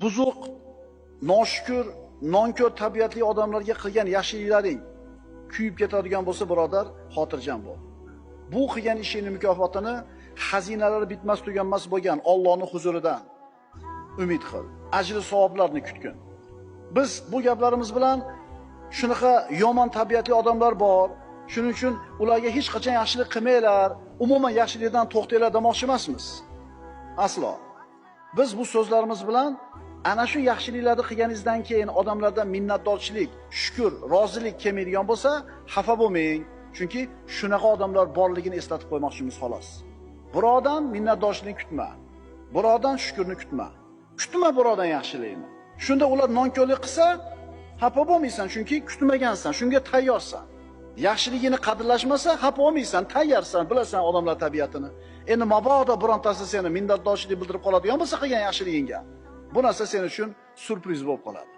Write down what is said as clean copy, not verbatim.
buzuq, noshukur, nonko'r tabiatli odamlarga qilgan yaxshiliklaring kuyib ketadigan bo'lsa, birodar, xotirjam bo'l. Bu qilgan ishingning mukofotini xazinalari bitmas tuganmas bo'lgan Allohning huzuridan umid qil. Ajr savoblarni kutgin. Biz bu gaplarimiz bilan shunaqa yomon tabiatli odamlar bor. Shuning uchun ularga hech qachon yaxshilik qilmanglar, umuman yaxshilikdan to'xtanglar demoqchi emasmiz. Aslo. Biz bu so'zlarimiz bilan ana shu yaxshiliklarni qilganingizdan keyin odamlardan minnatdorchilik, shukr, rozilik kelmaydigan bo'lsa, xafa bo'lmang. Chunki shunaqa odamlar borligini eslatib qo'ymoqchimiz xolos. Birodan minnatdorchilikni kutma. Birodan shukrni kutma. Kutma birodan yaxshilikni. Shunda ular nonko'rlik qilsa, xafa bo'lmaysan, chunki kutmagansan, shunga tayyorsan. Yaxshiligini qadrlashmasa, xafa bo'lmaysan, tayyorsan, bilasan odamlar tabiatini. Endi mabodo birontasi seni minnatdorchilik bildirib qoladigan bo'lsa qilgan yaxshiligingga, bu narsa sen uchun surpriz bo'lib qoladi.